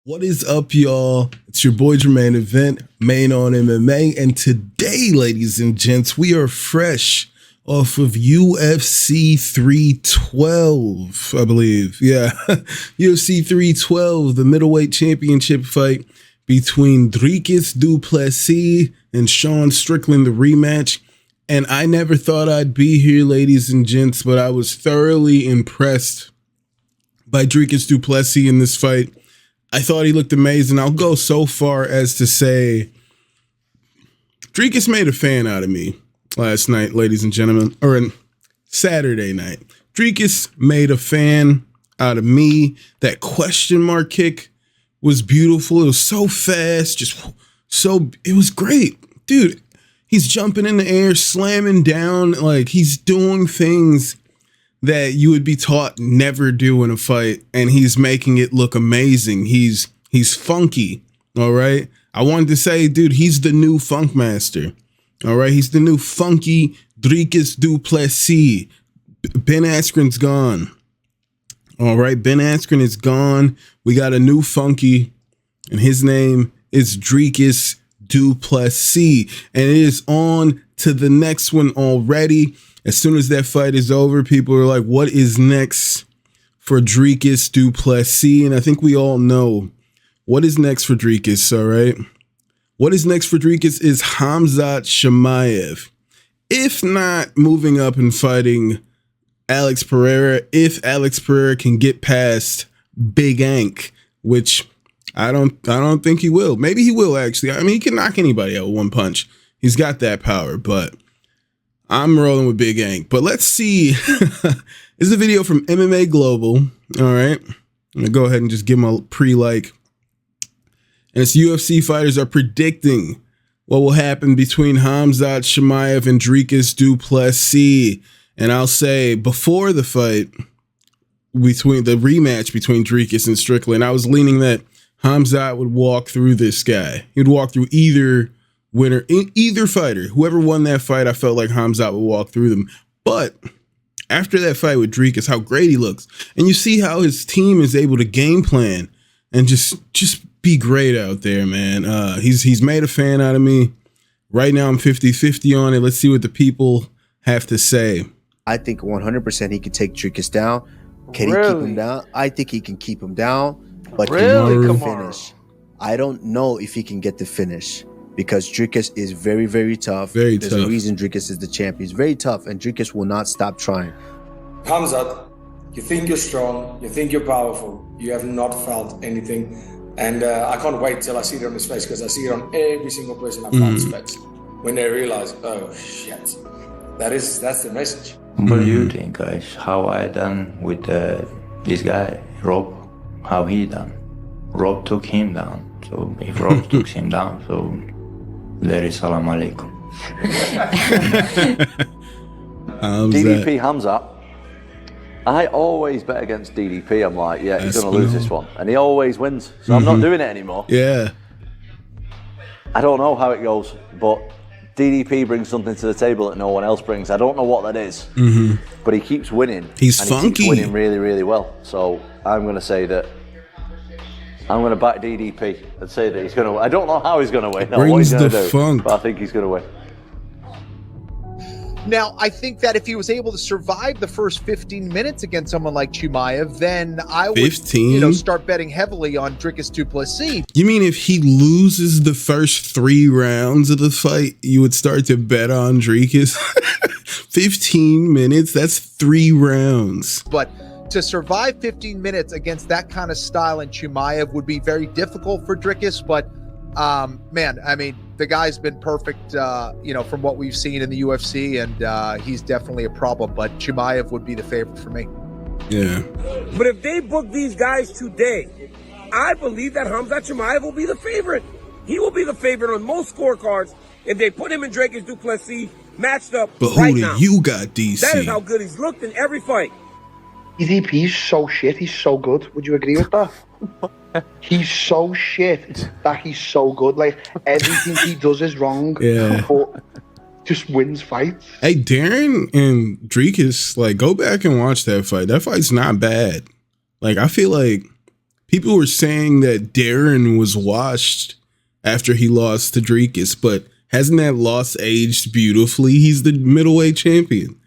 What is up, y'all? It's your boy Jermaine, event Main on MMA, and today, ladies and gents, we are fresh off of UFC 312, I believe. Yeah, UFC 312, the middleweight championship fight between Dricus Du Plessis and Sean Strickland, the rematch. And I never thought I'd be here, ladies and gents, but I was thoroughly impressed by Dricus Du Plessis in this fight. I thought he looked amazing. I'll go so far as to say Dricus made a fan out of me last night, ladies and gentlemen, or Saturday night. Dricus made a fan out of me. That question mark kick was beautiful. It was so fast, it was great. Dude, he's jumping in the air, slamming down, like he's doing things that you would be taught never do in a fight, and he's making it look amazing. He's funky, all right? I wanted to say, dude, he's the new funk master, all right? He's the new funky Dricus Du Plessis. Ben Askren's gone, all right? Ben Askren is gone. We got a new funky, and his name is Dricus Du Plessis, and it is on to the next one already. As soon as that fight is over, people are like, what is next for Dricus Du Plessis? And I think we all know what is next for Dricus, all right? What is next for Dricus is Khamzat Chimaev. If not moving up and fighting Alex Pereira, if Alex Pereira can get past Big Ank, which I don't think he will. Maybe he will, actually. I mean, he can knock anybody out with one punch. He's got that power, but I'm rolling with Big Ank. But let's see. This is a video from MMA Global. All right. I'm going to go ahead and just give him a pre-like. And it's UFC fighters are predicting what will happen between Khamzat Chimaev and Dricus Du Plessis. And I'll say before the fight, between the rematch between Dricus and Strickland, I was leaning that Khamzat would walk through this guy. He'd walk through either winner, either fighter. Whoever won that fight, I felt like Khamzat would walk through them. But after that fight with Dricus, how great he looks. And you see how his team is able to game plan and just be great out there, man. He's made a fan out of me. Right now I'm 50-50 on it. Let's see what the people have to say. I think 100% he can take Dricus down. Can he keep him down? I think he can keep him down, but can he finish? I don't know if he can get the finish, because Dricus is very, very tough. There's a reason Dricus is the champ. He's very tough, and Dricus will not stop trying. Khamzat, you think you're strong, you think you're powerful, you have not felt anything. And I can't wait till I see it on his face, because I see it on every single person I've fought face. When they realize, oh shit, that's the message. What do you think, guys? How I done with this guy, Rob? How he done? Rob took him down. So if Rob took him down, so there is salam alaikum. DDP Khamzat. I always bet against DDP. I'm like, yeah, he's going to lose this one. And he always wins. So I'm not doing it anymore. Yeah. I don't know how it goes, but DDP brings something to the table that no one else brings. I don't know what that is, but he keeps winning. He's and funky. He keeps winning really, really well. So I'm going to say that I'm going to back DDP and say that he's going to win. I don't know how he's going to win or what he's going to do, funk. but I think he's going to win. Now, I think that if he was able to survive the first 15 minutes against someone like Chimaev, then I would start betting heavily on Dricus Du Plessis. You mean if he loses the first 3 rounds of the fight, you would start to bet on Dricus? 15 minutes, that's 3 rounds. But to survive 15 minutes against that kind of style in Chimaev would be very difficult for Dricus, but man, I mean, the guy's been perfect, from what we've seen in the UFC, and he's definitely a problem, but Chimaev would be the favorite for me. Yeah. But if they book these guys today, I believe that Khamzat Chimaev will be the favorite. He will be the favorite on most scorecards if they put him and Dricus Du Plessis matched up. But who do you got, DC? That is how good he's looked in every fight. DDP's so shit, he's so good. Would you agree with that? He's so shit that he's so good. Like, everything he does is wrong, but just wins fights. Hey, Darren and Dricus, like, go back and watch that fight. That fight's not bad. Like, I feel like people were saying that Darren was washed after he lost to Dricus, but hasn't that loss aged beautifully? He's the middleweight champion.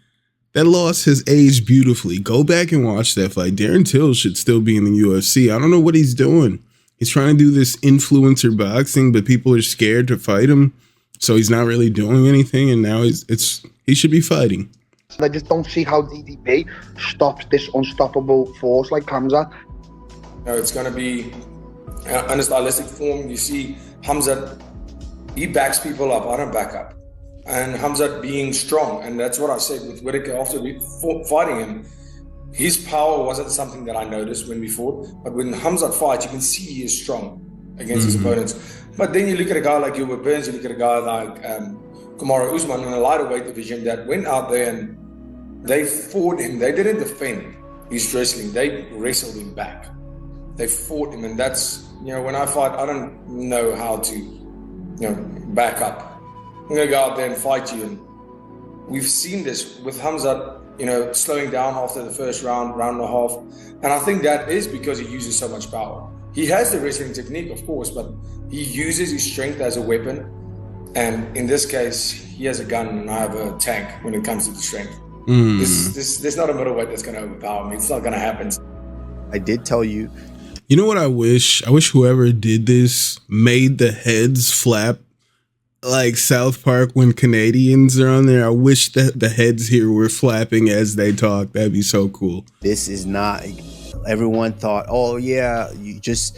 That loss has aged beautifully. Go back and watch that fight. Darren Till should still be in the UFC. I don't know what he's doing. He's trying to do this influencer boxing, but people are scared to fight him, so he's not really doing anything. And now he should be fighting. I just don't see how DDP stops this unstoppable force like Khamzat. It's going to be in a stylistic form. You see Khamzat, he backs people up. I don't back up. And Khamzat being strong, and that's what I said with Whittaker after fighting him. His power wasn't something that I noticed when we fought, but when Khamzat fights, you can see he is strong against his opponents. But then you look at a guy like Gilbert Burns, you look at a guy like Kamaru Usman in a lighter weight division that went out there and they fought him. They didn't defend his wrestling. They wrestled him back. They fought him, and that's, when I fight, I don't know how to, back up. I'm going to go out there and fight you. And we've seen this with Khamzat, slowing down after the first round and a half. And I think that is because he uses so much power. He has the wrestling technique, of course, but he uses his strength as a weapon. And in this case, he has a gun and I have a tank when it comes to the strength. There's not a middleweight that's going to overpower me. It's not going to happen. I did tell you. You know what I wish? I wish whoever did this made the heads flap like South Park when Canadians are on there. I wish that the heads here were flapping as they talk. That'd be so cool. This is not, everyone thought, oh yeah, you just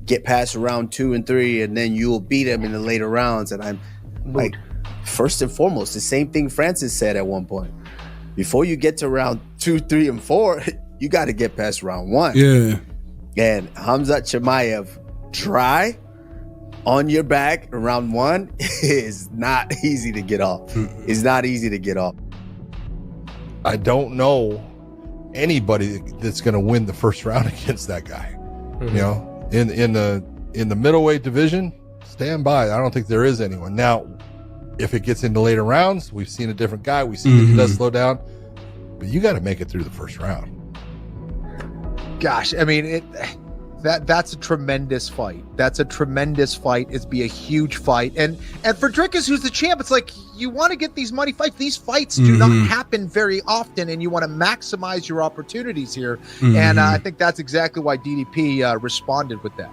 get past round 2 and 3 and then you'll beat them in the later rounds. And I'm like, first and foremost, the same thing Francis said at one point. Before you get to round 2, 3, and 4, you got to get past round 1. Yeah. And Khamzat Chimaev dry on your back in round 1 is not easy to get off. It's not easy to get off. I don't know anybody that's going to win the first round against that guy. In the middleweight division, stand by. I don't think there is anyone. Now, if it gets into later rounds, we've seen a different guy. We see that he does slow down, but you got to make it through the first round. Gosh, I mean, that's a tremendous fight. That's a tremendous fight. It'd be a huge fight. And for Dricus, who's the champ, it's like you want to get these money fights. These fights do not happen very often, and you want to maximize your opportunities here. And I think that's exactly why DDP responded with that.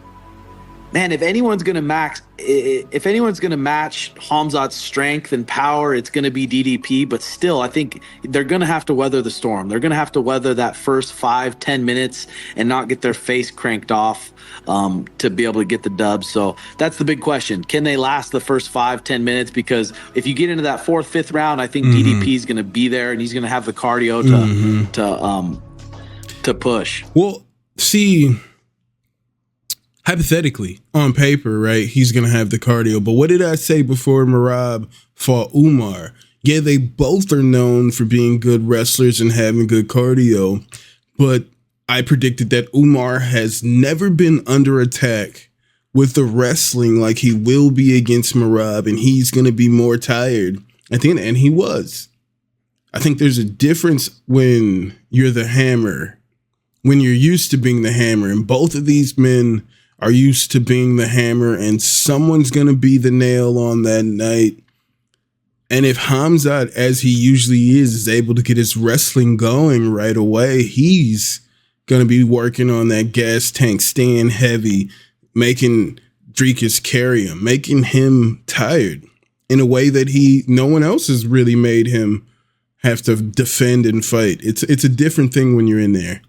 Man, if anyone's gonna match Khamzat's strength and power, it's gonna be DDP. But still, I think they're gonna have to weather the storm. They're gonna have to weather that first 5-10 minutes and not get their face cranked off to be able to get the dub. So that's the big question: can they last the first 5-10 minutes? Because if you get into that 4th, 5th round, I think DDP is gonna be there and he's gonna have the cardio to push. Well, see. Hypothetically, on paper, right, he's going to have the cardio. But what did I say before Merab fought Umar? Yeah, they both are known for being good wrestlers and having good cardio. But I predicted that Umar has never been under attack with the wrestling like he will be against Merab. And he's going to be more tired at the end. And he was. I think there's a difference when you're the hammer, when you're used to being the hammer. And both of these men are used to being the hammer, and someone's going to be the nail on that night. And if Khamzat, as he usually is able to get his wrestling going right away, he's going to be working on that gas tank, staying heavy, making Dricus carry him, making him tired in a way that no one else has really made him have to defend and fight. It's a different thing when you're in there.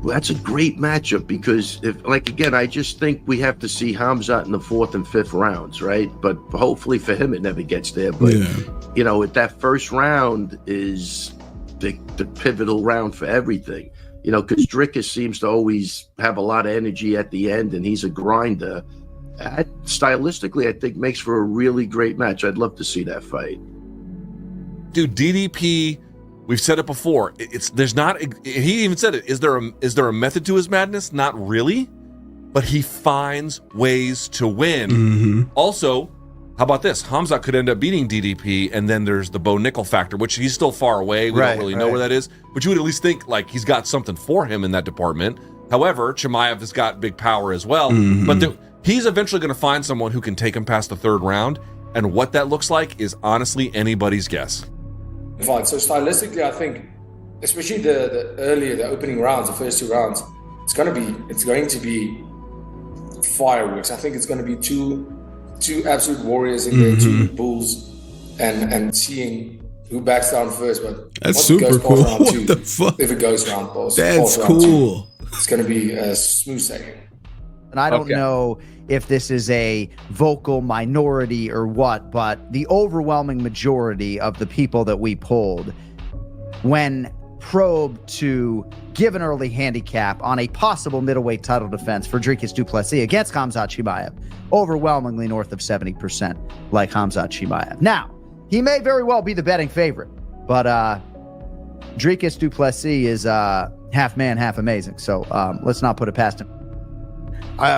That's a great matchup because I just think we have to see Khamzat in the 4th and 5th rounds, right? But hopefully for him, it never gets there. But, that first round is the pivotal round for everything, because Dricus seems to always have a lot of energy at the end and he's a grinder. That, stylistically, I think makes for a really great match. I'd love to see that fight. Dude, DDP... We've said it before. He even said it. Is there a method to his madness? Not really, but he finds ways to win. Also, how about this? Khamzat could end up beating DDP, and then there's the Bo Nickel factor, which he's still far away. We don't really know where that is, but you would at least think like he's got something for him in that department. However, Chimaev has got big power as well. But he's eventually going to find someone who can take him past the third round. And what that looks like is honestly anybody's guess. Fine. So stylistically, I think, especially the opening rounds, the first 2 rounds, it's going to be fireworks. I think it's going to be two absolute warriors in there, 2 bulls, and seeing who backs down first. But that's super cool. What the fuck? If it goes round, boss, that's cool. It's going to be a smooth sailing. And I don't know if this is a vocal minority or what, but the overwhelming majority of the people that we polled, when probed to give an early handicap on a possible middleweight title defense for Dricus Du Plessis against Khamzat Chimaev, overwhelmingly north of 70% like Khamzat Chimaev. Now, he may very well be the betting favorite, but Dricus Du Plessis is half man, half amazing. So let's not put it past him.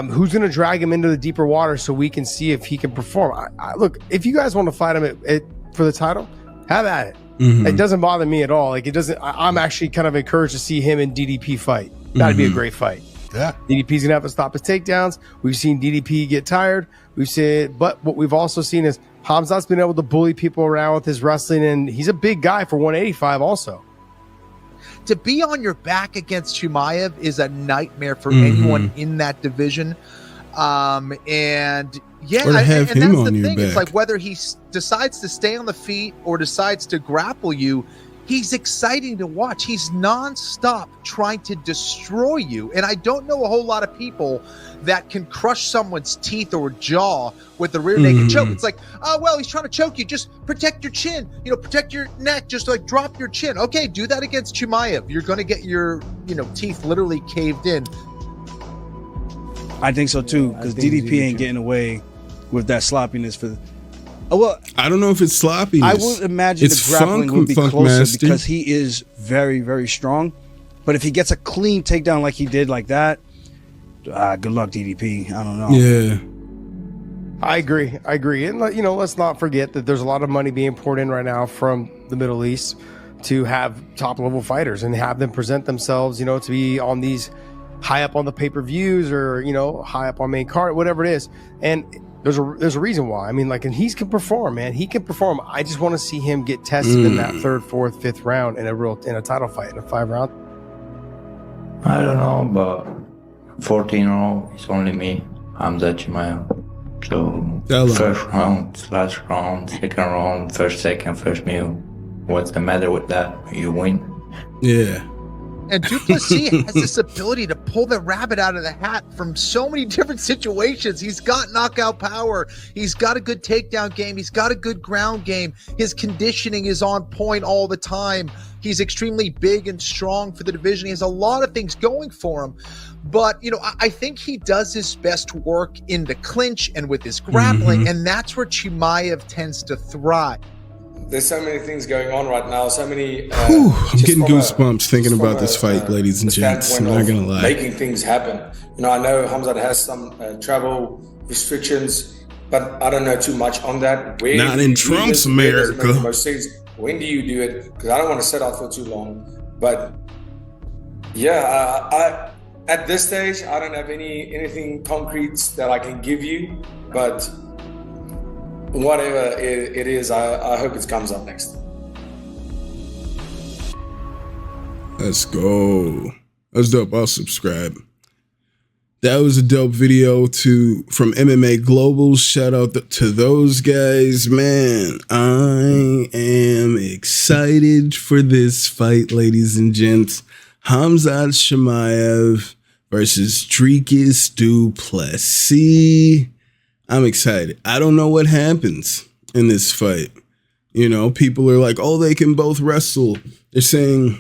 Who's going to drag him into the deeper water so we can see if he can perform? Look, if you guys want to fight him for the title, have at it. It doesn't bother me at all. Like, it doesn't. I'm actually kind of encouraged to see him and DDP fight. That'd be a great fight. Yeah, DDP's gonna have to stop his takedowns. We've seen DDP get tired. But what we've also seen is Khamzat's been able to bully people around with his wrestling, and he's a big guy for 185 also. To be on your back against Chimaev is a nightmare for anyone in that division. And yeah, and that's the thing. It's like whether he decides to stay on the feet or decides to grapple you, he's exciting to watch. He's nonstop trying to destroy you. And I don't know a whole lot of people that can crush someone's teeth or jaw with a rear naked choke. It's like, oh, well, he's trying to choke you. Just protect your chin, protect your neck. Just like drop your chin. Okay, do that against Chimaev. You're going to get your, teeth literally caved in. I think so too, because DDP ain't getting away with that sloppiness for. Well, I don't know if it's sloppiness. I would imagine the grappling would be closer because he is very, very strong. But if he gets a clean takedown like he did like that, good luck, DDP. I don't know. Yeah. I agree. And, let's not forget that there's a lot of money being poured in right now from the Middle East to have top-level fighters and have them present themselves, to be on these high up on the pay-per-views or, high up on main card, whatever it is. And there's a reason why. I mean, and he can perform, man. He can perform. I just want to see him get tested in that 3rd, 4th, 5th round in a title fight in a 5-round. I don't know, but 14-0 is only me. Khamzat Chimaev. So first round, last round, second round, first, second, first meal. What's the matter with that? You win. Yeah. And Du Plessis has this ability to pull the rabbit out of the hat from so many different situations. He's got knockout power. He's got a good takedown game. He's got a good ground game. His conditioning is on point all the time. He's extremely big and strong for the division. He has a lot of things going for him. But, I think he does his best work in the clinch and with his grappling, and that's where Chimaev tends to thrive. There's so many things going on right now. So many. I'm getting goosebumps thinking about this fight, ladies and gents. I'm not gonna lie. Making things happen. I know Khamzat has some travel restrictions, but I don't know too much on that. Not in Trump's America. Make the most sense. When do you do it? Because I don't want to sit out for too long. But yeah, I at this stage I don't have anything concrete that I can give you, but. Whatever it is, I hope it comes up next. Let's go. That's dope. I'll subscribe. That was a dope video from MMA Global. Shout out to those guys, man. I am excited for this fight, ladies and gents. Khamzat Chimaev versus Dricus Du Plessis. I'm excited. I don't know what happens in this fight. People are like, oh, they can both wrestle. They're saying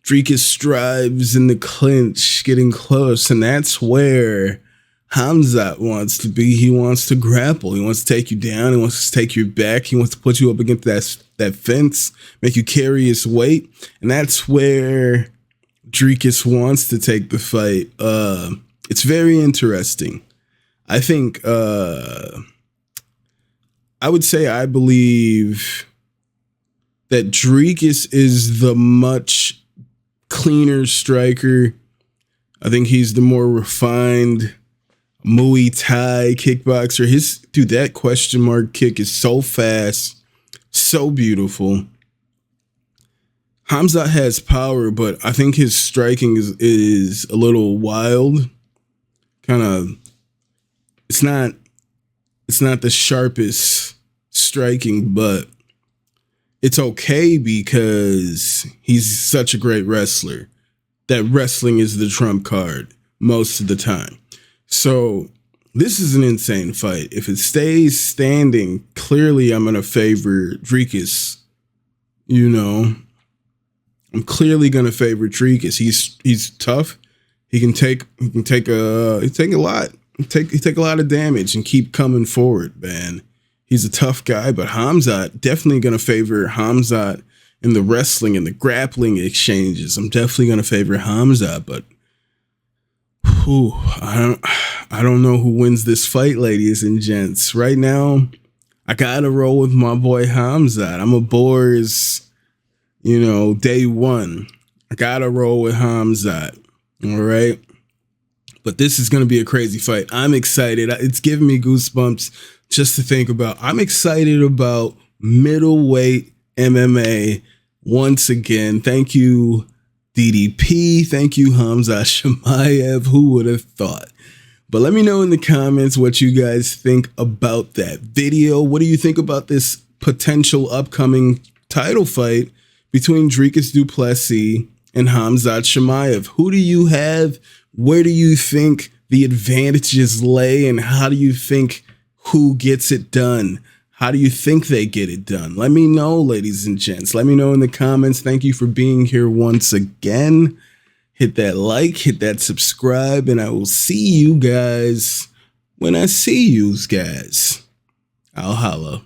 Dricus strives in the clinch, getting close. And that's where Khamzat wants to be. He wants to grapple. He wants to take you down. He wants to take your back. He wants to put you up against that fence, make you carry his weight. And that's where Dricus wants to take the fight. It's very interesting. I think I would say I believe that Dricus is the much cleaner striker. I think he's the more refined Muay Thai kickboxer. That question mark kick is so fast, so beautiful. Khamzat has power, but I think his striking is a little wild. Kind of, it's not the sharpest striking, but it's okay because he's such a great wrestler. That wrestling is the trump card most of the time. So this is an insane fight. If it stays standing, clearly I'm going to favor Dricus. You know, I'm clearly going to favor Dricus. He's tough. He can take a lot of damage and keep coming forward, man. He's a tough guy, but Khamzat, definitely going to favor Khamzat in the wrestling and the grappling exchanges. I'm definitely going to favor Khamzat, but I don't know who wins this fight, ladies and gents. Right now, I got to roll with my boy Khamzat. I'm a Borz, day one. I got to roll with Khamzat. All right. But this is going to be a crazy fight. I'm excited. It's giving me goosebumps just to think about. I'm excited about middleweight MMA once again. Thank you, DDP. Thank you, Khamzat Chimaev. Who would have thought? But let me know in the comments what you guys think about that video. What do you think about this potential upcoming title fight between Dricus Du Plessis and Khamzat Chimaev? Who do you have? Where do you think the advantages lay? And how do you think who gets it done? How do you think they get it done? Let me know, ladies and gents. Let me know in the comments. Thank you for being here once again. Hit that like, hit that subscribe, and I will see you guys when I see you guys. I'll holla.